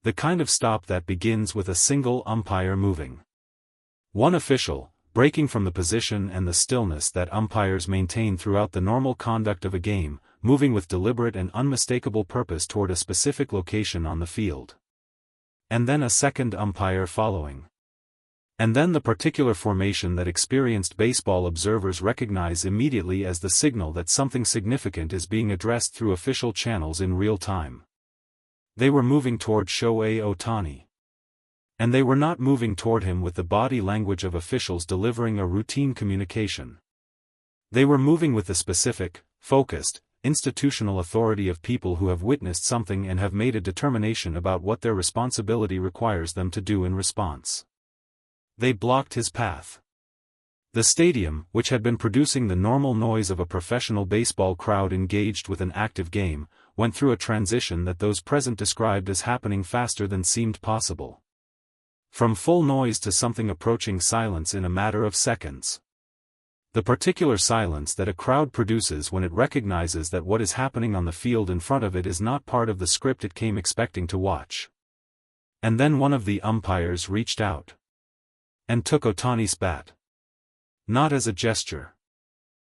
The kind of stop that begins with a single umpire moving. One official, breaking from the position and the stillness that umpires maintain throughout the normal conduct of a game, moving with deliberate and unmistakable purpose toward a specific location on the field. And then a second umpire following. And then the particular formation that experienced baseball observers recognize immediately as the signal that something significant is being addressed through official channels in real time. They were moving toward Shohei Ohtani. And they were not moving toward him with the body language of officials delivering a routine communication. They were moving with the specific, focused, institutional authority of people who have witnessed something and have made a determination about what their responsibility requires them to do in response. They blocked his path. The stadium, which had been producing the normal noise of a professional baseball crowd engaged with an active game, went through a transition that those present described as happening faster than seemed possible. From full noise to something approaching silence in a matter of seconds. The particular silence that a crowd produces when it recognizes that what is happening on the field in front of it is not part of the script it came expecting to watch. And then one of the umpires reached out. And took Ohtani's bat. Not as a gesture.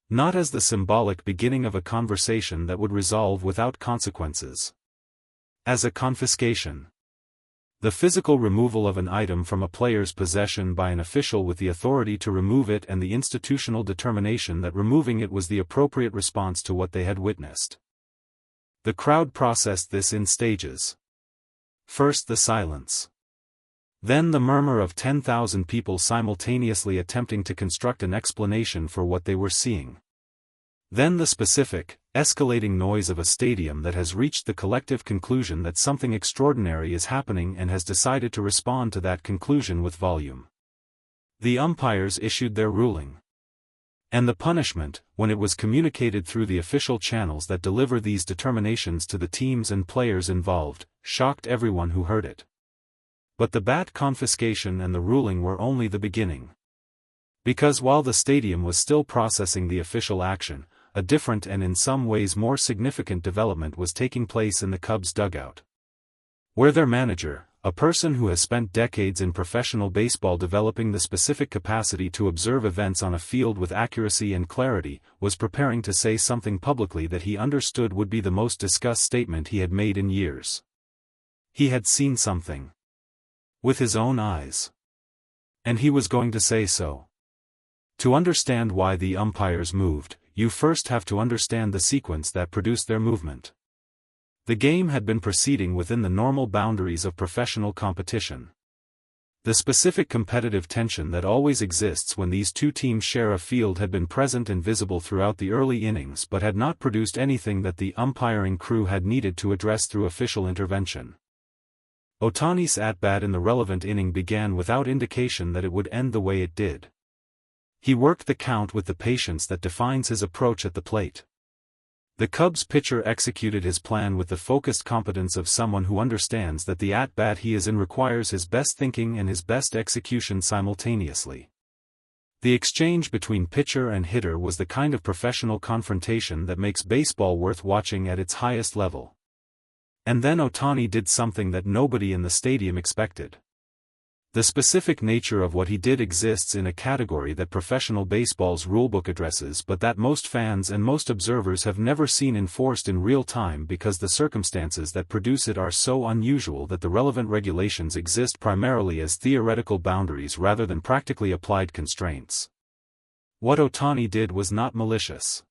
Not as the symbolic beginning of a conversation that would resolve without consequences. As a confiscation. The physical removal of an item from a player's possession by an official with the authority to remove it and the institutional determination that removing it was the appropriate response to what they had witnessed. The crowd processed this in stages. First the silence. Then the murmur of 10,000 people simultaneously attempting to construct an explanation for what they were seeing. Then the specific, escalating noise of a stadium that has reached the collective conclusion that something extraordinary is happening and has decided to respond to that conclusion with volume. The umpires issued their ruling. And the punishment, when it was communicated through the official channels that deliver these determinations to the teams and players involved, shocked everyone who heard it. But the bat confiscation and the ruling were only the beginning. Because while the stadium was still processing the official action, a different and in some ways more significant development was taking place in the Cubs' dugout. Where their manager, a person who has spent decades in professional baseball developing the specific capacity to observe events on a field with accuracy and clarity, was preparing to say something publicly that he understood would be the most discussed statement he had made in years. He had seen something. With his own eyes. And he was going to say so. To understand why the umpires moved, you first have to understand the sequence that produced their movement. The game had been proceeding within the normal boundaries of professional competition. The specific competitive tension that always exists when these two teams share a field had been present and visible throughout the early innings but had not produced anything that the umpiring crew had needed to address through official intervention. Ohtani's at-bat in the relevant inning began without indication that it would end the way it did. He worked the count with the patience that defines his approach at the plate. The Cubs pitcher executed his plan with the focused competence of someone who understands that the at-bat he is in requires his best thinking and his best execution simultaneously. The exchange between pitcher and hitter was the kind of professional confrontation that makes baseball worth watching at its highest level. And then Ohtani did something that nobody in the stadium expected. The specific nature of what he did exists in a category that professional baseball's rulebook addresses but that most fans and most observers have never seen enforced in real time because the circumstances that produce it are so unusual that the relevant regulations exist primarily as theoretical boundaries rather than practically applied constraints. What Ohtani did was not malicious.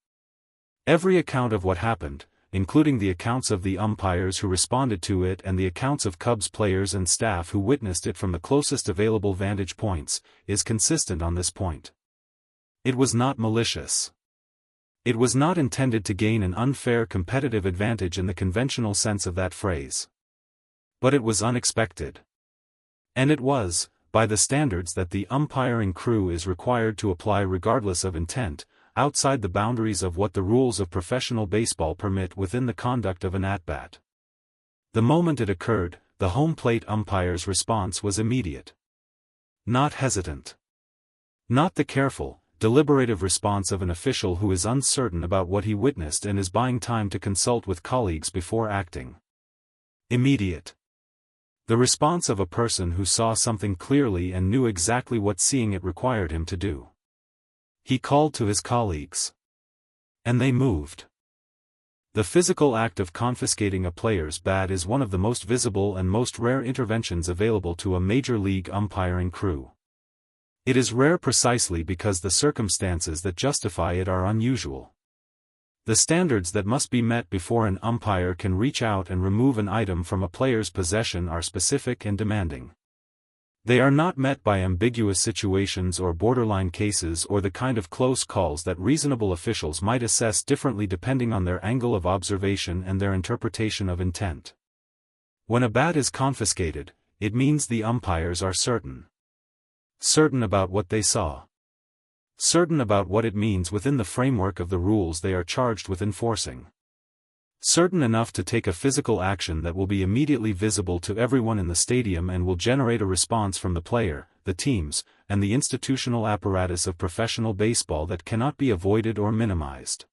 Every account of what happened, including the accounts of the umpires who responded to it and the accounts of Cubs players and staff who witnessed it from the closest available vantage points, is consistent on this point. It was not malicious. It was not intended to gain an unfair competitive advantage in the conventional sense of that phrase. But it was unexpected. And it was, by the standards that the umpiring crew is required to apply regardless of intent, outside the boundaries of what the rules of professional baseball permit within the conduct of an at-bat. The moment it occurred, the home plate umpire's response was immediate. Not hesitant. Not the careful, deliberative response of an official who is uncertain about what he witnessed and is buying time to consult with colleagues before acting. Immediate. The response of a person who saw something clearly and knew exactly what seeing it required him to do. He called to his colleagues. And they moved. The physical act of confiscating a player's bat is one of the most visible and most rare interventions available to a major league umpiring crew. It is rare precisely because the circumstances that justify it are unusual. The standards that must be met before an umpire can reach out and remove an item from a player's possession are specific and demanding. They are not met by ambiguous situations or borderline cases or the kind of close calls that reasonable officials might assess differently depending on their angle of observation and their interpretation of intent. When a bat is confiscated, it means the umpires are certain. Certain about what they saw. Certain about what it means within the framework of the rules they are charged with enforcing. Certain enough to take a physical action that will be immediately visible to everyone in the stadium and will generate a response from the player, the teams, and the institutional apparatus of professional baseball that cannot be avoided or minimized.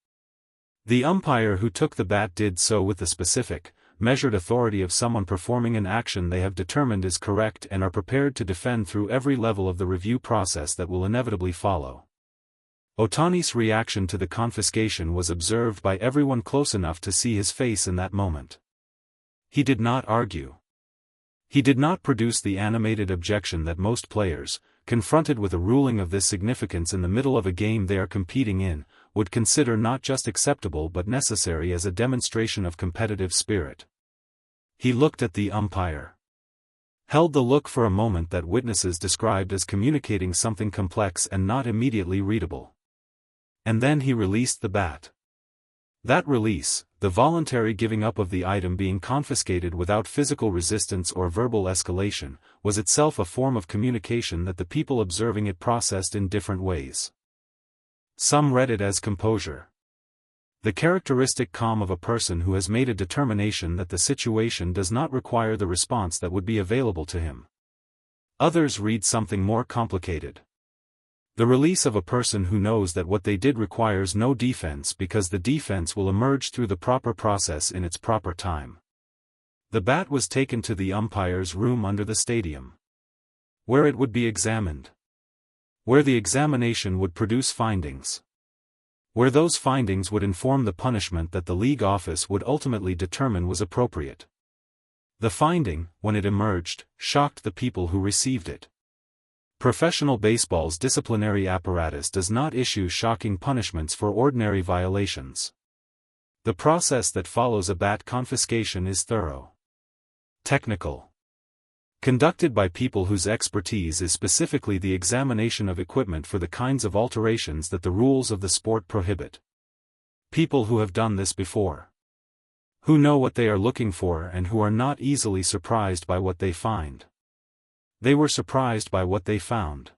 The umpire who took the bat did so with the specific, measured authority of someone performing an action they have determined is correct and are prepared to defend through every level of the review process that will inevitably follow. Ohtani's reaction to the confiscation was observed by everyone close enough to see his face in that moment. He did not argue. He did not produce the animated objection that most players, confronted with a ruling of this significance in the middle of a game they are competing in, would consider not just acceptable but necessary as a demonstration of competitive spirit. He looked at the umpire. Held the look for a moment that witnesses described as communicating something complex and not immediately readable. And then he released the bat. That release, the voluntary giving up of the item being confiscated without physical resistance or verbal escalation, was itself a form of communication that the people observing it processed in different ways. Some read it as composure. The characteristic calm of a person who has made a determination that the situation does not require the response that would be available to him. Others read something more complicated. The release of a person who knows that what they did requires no defense because the defense will emerge through the proper process in its proper time. The bat was taken to the umpire's room under the stadium, where it would be examined. Where the examination would produce findings. Where those findings would inform the punishment that the league office would ultimately determine was appropriate. The finding, when it emerged, shocked the people who received it. Professional baseball's disciplinary apparatus does not issue shocking punishments for ordinary violations. The process that follows a bat confiscation is thorough. Technical. Conducted by people whose expertise is specifically the examination of equipment for the kinds of alterations that the rules of the sport prohibit. People who have done this before. Who know what they are looking for and who are not easily surprised by what they find. They were surprised by what they found.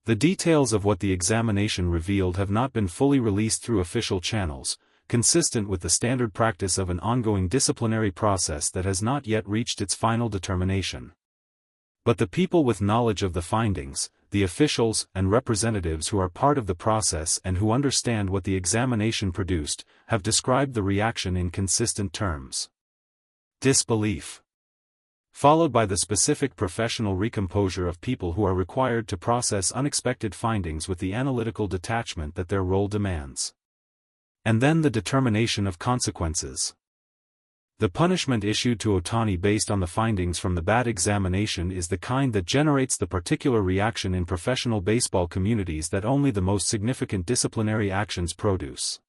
The details of what the examination revealed have not been fully released through official channels, consistent with the standard practice of an ongoing disciplinary process that has not yet reached its final determination. But the people with knowledge of the findings, the officials and representatives who are part of the process and who understand what the examination produced, have described the reaction in consistent terms. Disbelief. Followed by the specific professional recomposure of people who are required to process unexpected findings with the analytical detachment that their role demands. And then the determination of consequences. The punishment issued to Ohtani based on the findings from the bat examination is the kind that generates the particular reaction in professional baseball communities that only the most significant disciplinary actions produce.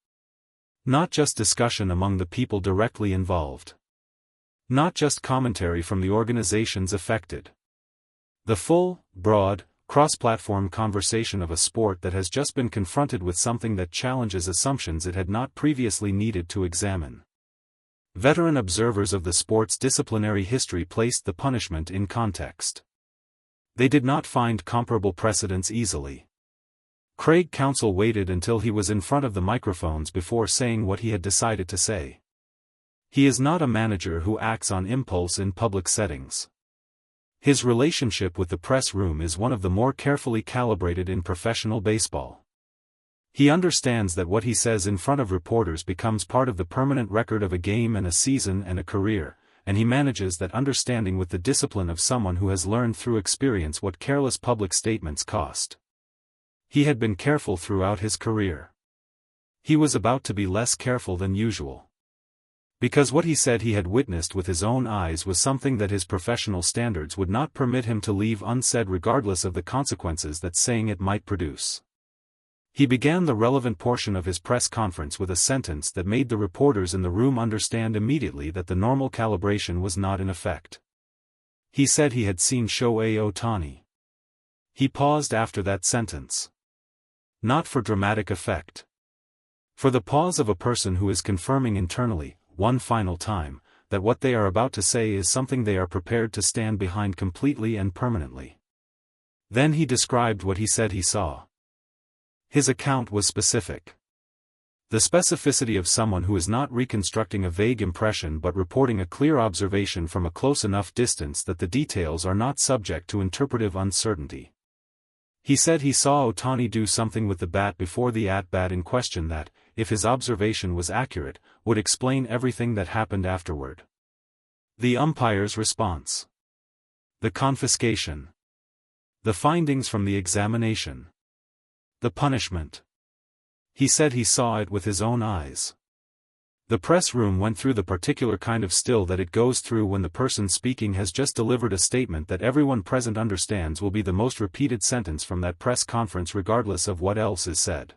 Not just discussion among the people directly involved. Not just commentary from the organizations affected. The full, broad, cross-platform conversation of a sport that has just been confronted with something that challenges assumptions it had not previously needed to examine. Veteran observers of the sport's disciplinary history placed the punishment in context. They did not find comparable precedents easily. Craig Counsell waited until he was in front of the microphones before saying what he had decided to say. He is not a manager who acts on impulse in public settings. His relationship with the press room is one of the more carefully calibrated in professional baseball. He understands that what he says in front of reporters becomes part of the permanent record of a game and a season and a career, and he manages that understanding with the discipline of someone who has learned through experience what careless public statements cost. He had been careful throughout his career. He was about to be less careful than usual. Because what he said he had witnessed with his own eyes was something that his professional standards would not permit him to leave unsaid regardless of the consequences that saying it might produce. He began the relevant portion of his press conference with a sentence that made the reporters in the room understand immediately that the normal calibration was not in effect. He said he had seen Shohei Ohtani. He paused after that sentence. Not for dramatic effect. For the pause of a person who is confirming internally, one final time, that what they are about to say is something they are prepared to stand behind completely and permanently. Then he described what he said he saw. His account was specific. The specificity of someone who is not reconstructing a vague impression but reporting a clear observation from a close enough distance that the details are not subject to interpretive uncertainty. He said he saw Ohtani do something with the bat before the at-bat in question that, if his observation was accurate, would explain everything that happened afterward. The umpire's response. The confiscation. The findings from the examination. The punishment. He said he saw it with his own eyes. The press room went through the particular kind of still that it goes through when the person speaking has just delivered a statement that everyone present understands will be the most repeated sentence from that press conference regardless of what else is said.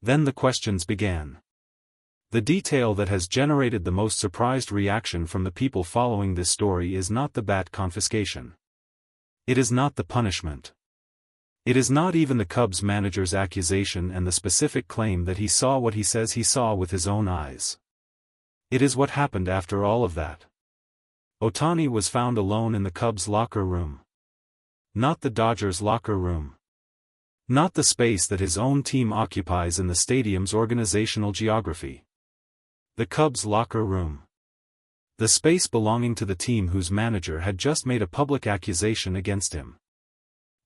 Then the questions began. The detail that has generated the most surprised reaction from the people following this story is not the bat confiscation. It is not the punishment. It is not even the Cubs manager's accusation and the specific claim that he saw what he says he saw with his own eyes. It is what happened after all of that. Ohtani was found alone in the Cubs' locker room. Not the Dodgers' locker room. Not the space that his own team occupies in the stadium's organizational geography. The Cubs' locker room. The space belonging to the team whose manager had just made a public accusation against him.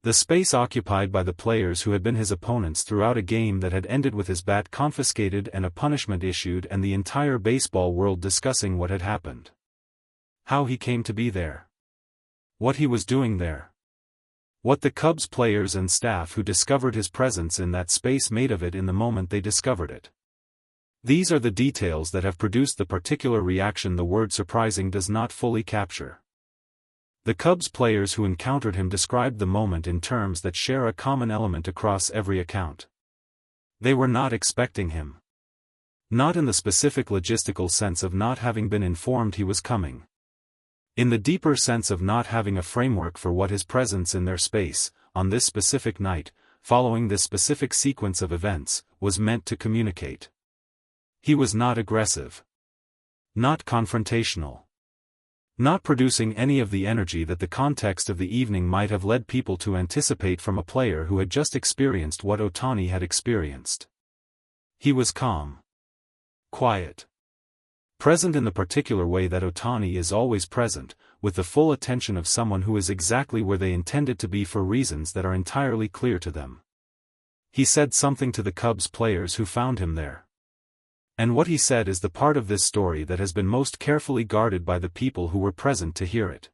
The space occupied by the players who had been his opponents throughout a game that had ended with his bat confiscated and a punishment issued and the entire baseball world discussing what had happened. How he came to be there. What he was doing there. What the Cubs players and staff who discovered his presence in that space made of it in the moment they discovered it. These are the details that have produced the particular reaction the word surprising does not fully capture. The Cubs players who encountered him described the moment in terms that share a common element across every account. They were not expecting him. Not in the specific logistical sense of not having been informed he was coming. In the deeper sense of not having a framework for what his presence in their space, on this specific night, following this specific sequence of events, was meant to communicate. He was not aggressive. Not confrontational. Not producing any of the energy that the context of the evening might have led people to anticipate from a player who had just experienced what Ohtani had experienced. He was calm. Quiet. Present in the particular way that Ohtani is always present, with the full attention of someone who is exactly where they intended to be for reasons that are entirely clear to them. He said something to the Cubs players who found him there. And what he said is the part of this story that has been most carefully guarded by the people who were present to hear it.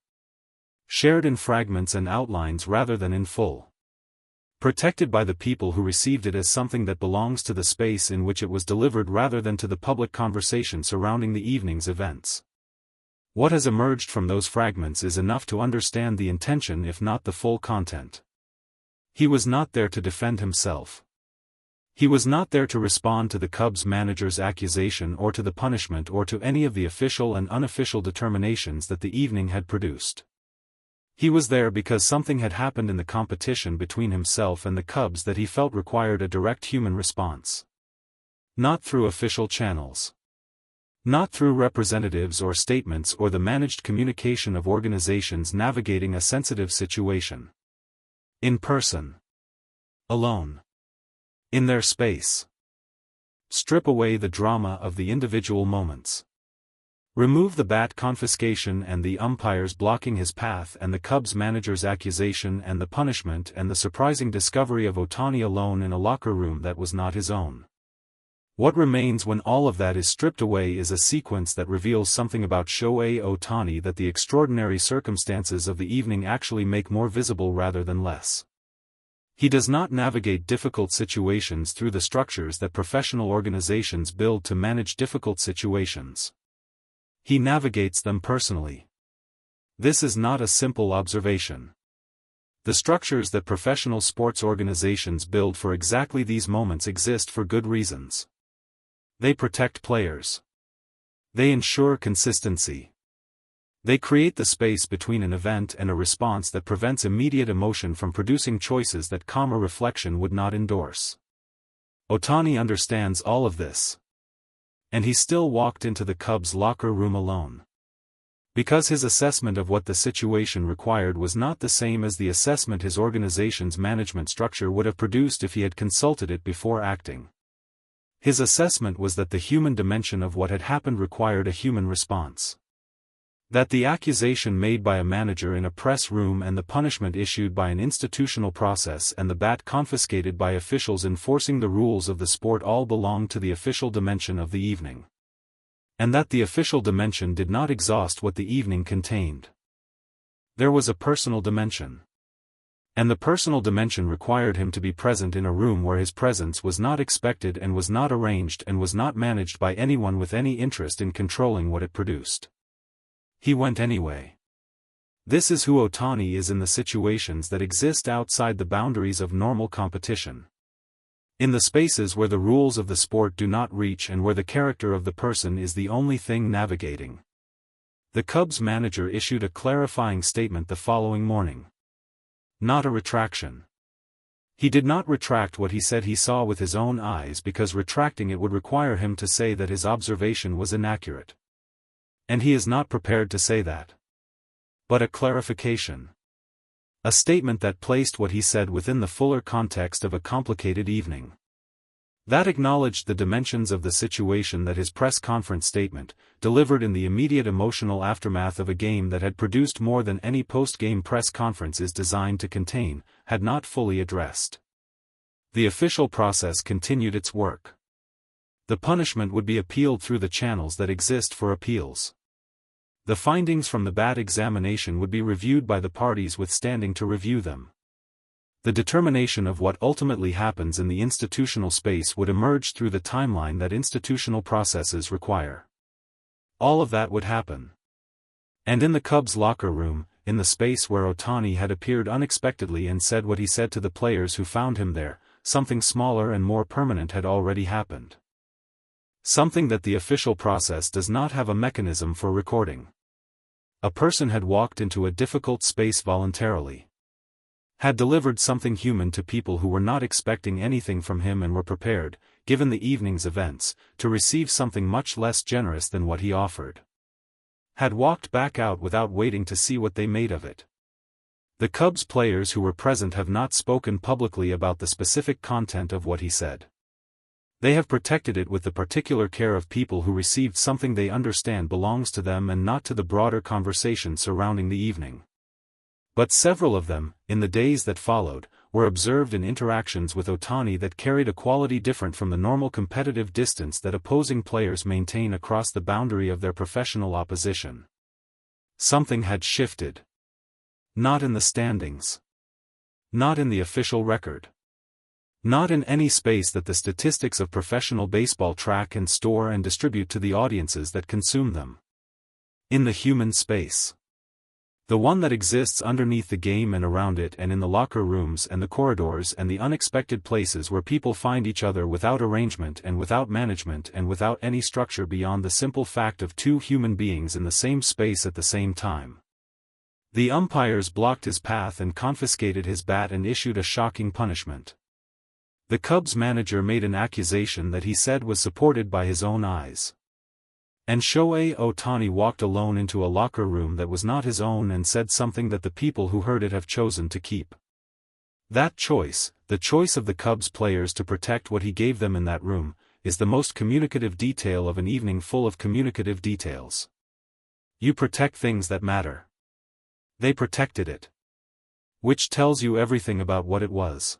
Shared in fragments and outlines rather than in full. Protected by the people who received it as something that belongs to the space in which it was delivered rather than to the public conversation surrounding the evening's events. What has emerged from those fragments is enough to understand the intention if not the full content. He was not there to defend himself. He was not there to respond to the Cubs manager's accusation or to the punishment or to any of the official and unofficial determinations that the evening had produced. He was there because something had happened in the competition between himself and the Cubs that he felt required a direct human response. Not through official channels. Not through representatives or statements or the managed communication of organizations navigating a sensitive situation. In person. Alone. In their space. Strip away the drama of the individual moments. Remove the bat confiscation and the umpires blocking his path and the Cubs manager's accusation and the punishment and the surprising discovery of Ohtani alone in a locker room that was not his own. What remains when all of that is stripped away is a sequence that reveals something about Shohei Ohtani that the extraordinary circumstances of the evening actually make more visible rather than less. He does not navigate difficult situations through the structures that professional organizations build to manage difficult situations. He navigates them personally. This is not a simple observation. The structures that professional sports organizations build for exactly these moments exist for good reasons. They protect players. They ensure consistency. They create the space between an event and a response that prevents immediate emotion from producing choices that calmer reflection would not endorse. Ohtani understands all of this. And he still walked into the Cubs' locker room alone. Because his assessment of what the situation required was not the same as the assessment his organization's management structure would have produced if he had consulted it before acting. His assessment was that the human dimension of what had happened required a human response. That the accusation made by a manager in a press room and the punishment issued by an institutional process and the bat confiscated by officials enforcing the rules of the sport all belonged to the official dimension of the evening. And that the official dimension did not exhaust what the evening contained. There was a personal dimension. And the personal dimension required him to be present in a room where his presence was not expected and was not arranged and was not managed by anyone with any interest in controlling what it produced. He went anyway. This is who Ohtani is in the situations that exist outside the boundaries of normal competition. In the spaces where the rules of the sport do not reach and where the character of the person is the only thing navigating. The Cubs manager issued a clarifying statement the following morning. Not a retraction. He did not retract what he said he saw with his own eyes because retracting it would require him to say that his observation was inaccurate. And he is not prepared to say that. But a clarification. A statement that placed what he said within the fuller context of a complicated evening. That acknowledged the dimensions of the situation that his press conference statement, delivered in the immediate emotional aftermath of a game that had produced more than any post-game press conference is designed to contain, had not fully addressed. The official process continued its work. The punishment would be appealed through the channels that exist for appeals. The findings from the bat examination would be reviewed by the parties withstanding to review them. The determination of what ultimately happens in the institutional space would emerge through the timeline that institutional processes require. All of that would happen. And in the Cubs' locker room, in the space where Ohtani had appeared unexpectedly and said what he said to the players who found him there, something smaller and more permanent had already happened. Something that the official process does not have a mechanism for recording. A person had walked into a difficult space voluntarily. Had delivered something human to people who were not expecting anything from him and were prepared, given the evening's events, to receive something much less generous than what he offered. Had walked back out without waiting to see what they made of it. The Cubs players who were present have not spoken publicly about the specific content of what he said. They have protected it with the particular care of people who received something they understand belongs to them and not to the broader conversation surrounding the evening. But several of them, in the days that followed, were observed in interactions with Ohtani that carried a quality different from the normal competitive distance that opposing players maintain across the boundary of their professional opposition. Something had shifted. Not in the standings. Not in the official record. Not in any space that the statistics of professional baseball track and store and distribute to the audiences that consume them. In the human space. The one that exists underneath the game and around it and in the locker rooms and the corridors and the unexpected places where people find each other without arrangement and without management and without any structure beyond the simple fact of two human beings in the same space at the same time. The umpires blocked his path and confiscated his bat and issued a shocking punishment. The Cubs manager made an accusation that he said was supported by his own eyes. And Shohei Ohtani walked alone into a locker room that was not his own and said something that the people who heard it have chosen to keep. That choice, the choice of the Cubs players to protect what he gave them in that room, is the most communicative detail of an evening full of communicative details. You protect things that matter. They protected it. Which tells you everything about what it was.